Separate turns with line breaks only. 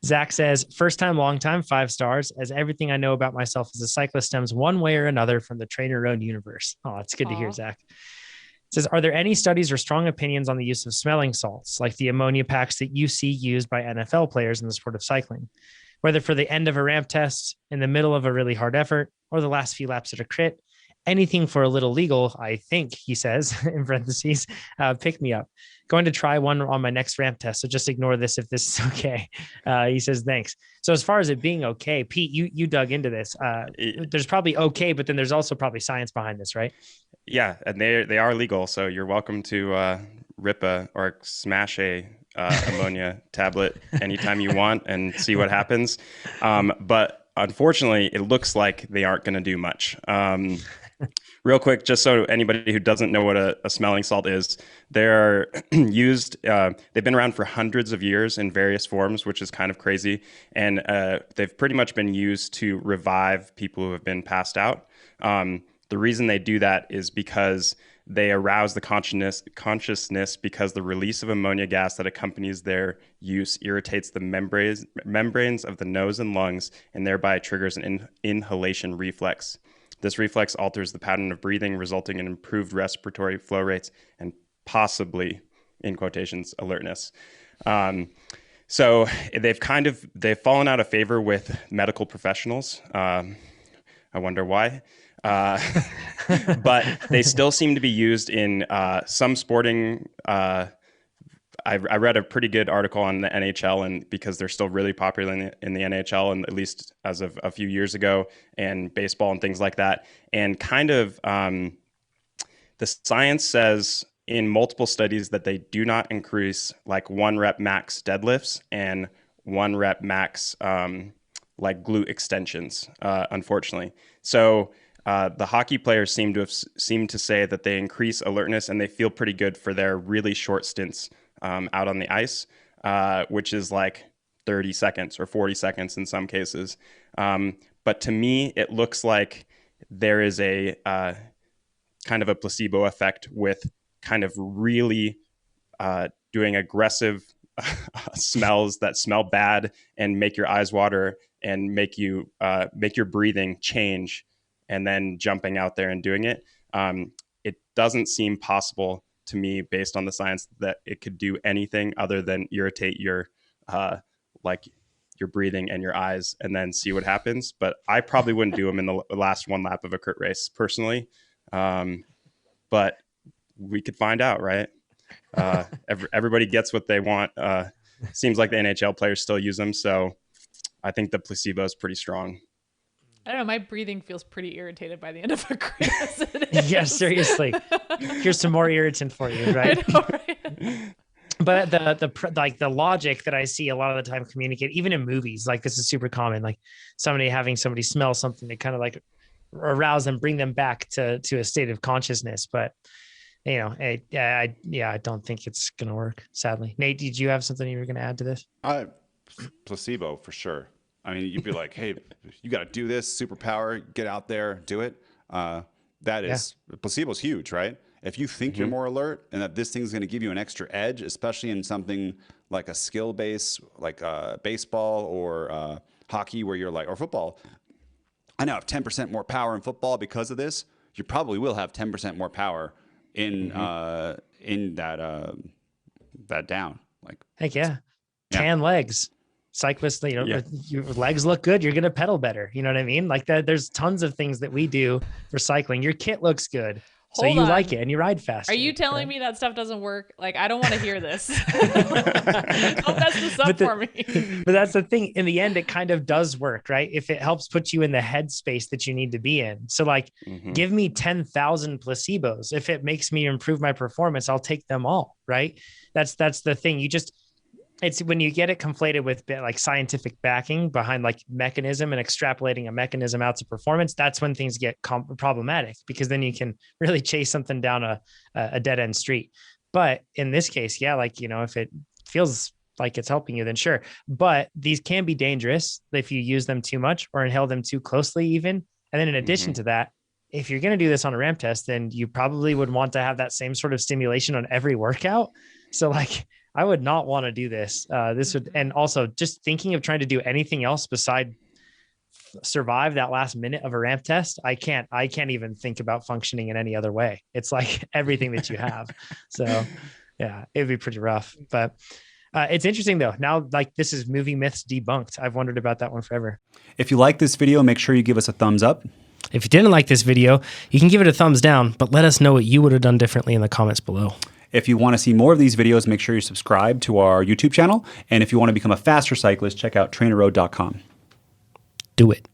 Zach says, first time, long time, 5 stars, as everything I know about myself as a cyclist stems one way or another from the TrainerRoad universe. Oh, it's good to hear,
Aw.
Zach. It says, are there any studies or strong opinions on the use of smelling salts, like the ammonia packs that you see used by NFL players in the sport of cycling? Whether for the end of a ramp test, in the middle of a really hard effort, or the last few laps at a crit, anything for a little legal, I think, he says, in parentheses, pick me up. Going to try one on my next ramp test. So just ignore this if this is okay. He says, thanks. So as far as it being okay, Pete, you dug into this. There's probably okay, but then there's also probably science behind this, right?
Yeah, and they are legal, so you're welcome to rip a or smash a ammonia tablet anytime you want and see what happens. But unfortunately, it looks like they aren't going to do much. Real quick, just so anybody who doesn't know what a smelling salt is, they're used, they've been around for hundreds of years in various forms, which is kind of crazy. And they've pretty much been used to revive people who have been passed out. The reason they do that is because they arouse the consciousness because the release of ammonia gas that accompanies their use irritates the membranes of the nose and lungs and thereby triggers an inhalation reflex. This reflex alters the pattern of breathing, resulting in improved respiratory flow rates and possibly, in quotations, alertness. So they've fallen out of favor with medical professionals. I wonder why. But they still seem to be used in some sporting. I read a pretty good article on the NHL, and because they're still really popular in the NHL, and at least as of a few years ago, and baseball and things like that. And kind of the science says in multiple studies that they do not increase like 1 rep max deadlifts and 1 rep max like glute extensions, unfortunately. So the hockey players seem to say that they increase alertness and they feel pretty good for their really short stints out on the ice, which is like 30 seconds or 40 seconds in some cases. But to me, it looks like there is a kind of a placebo effect with kind of really doing aggressive smells that smell bad and make your eyes water and make your breathing change, and then jumping out there and doing it. It doesn't seem possible to me, based on the science, that it could do anything other than irritate your like your breathing and your eyes, and then see what happens. But I probably wouldn't do them in the last one lap of a crit race personally. But we could find out, right? Everybody gets what they want. Seems like the NHL players still use them, so I think the placebo is pretty strong.
I don't know. My breathing feels pretty irritated by the end of a crit.
Yeah, seriously. Here's some more irritant for you, right?
I know, right?
But the logic that I see a lot of the time communicate, even in movies, like this is super common, like having somebody smell something to kind of like arouse them, bring them back to a state of consciousness. But I don't think it's gonna work, sadly. Nate, did you have something you were gonna add to this?
Placebo for sure. I mean, you'd be like, hey, you got to do this, superpower, get out there, do it. Placebo's huge, right? If you think you're more alert and that this thing's going to give you an extra edge, especially in something like a skill base, like baseball or hockey, where you're like, or football, I now have 10% more power in football because of this. You probably will have 10% more power in that down. Like,
heck yeah. Tan legs. Cyclists, your legs look good, you're going to pedal better. You know what I mean? Like that, there's tons of things that we do for cycling. Your kit looks good, so you like it and you ride fast.
Are you telling me that stuff doesn't work? Like, I don't want to hear this. Don't mess this up for me.
But that's the thing. In the end, it kind of does work, right? If it helps put you in the headspace that you need to be in. So like, give me 10,000 placebos. If it makes me improve my performance, I'll take them all, right? That's the thing. It's when you get it conflated with like scientific backing behind like mechanism and extrapolating a mechanism out to performance, that's when things get problematic, because then you can really chase something down a dead end street. But in this case, yeah, like, if it feels like it's helping you, then sure. But these can be dangerous if you use them too much or inhale them too closely even. And then in addition to that, if you're going to do this on a ramp test, then you probably would want to have that same sort of stimulation on every workout. So like, I would not want to do this. This would, and also just thinking of trying to do anything else beside survive that last minute of a ramp test. I can't even think about functioning in any other way. It's like everything that you have. So yeah, it'd be pretty rough, but it's interesting though. Now, like, this is movie myths debunked. I've wondered about that one forever.
If you like this video, make sure you give us a thumbs up.
If you didn't like this video, you can give it a thumbs down, but let us know what you would have done differently in the comments below.
If you want to see more of these videos, make sure you subscribe to our YouTube channel. And if you want to become a faster cyclist, check out TrainerRoad.com.
Do it.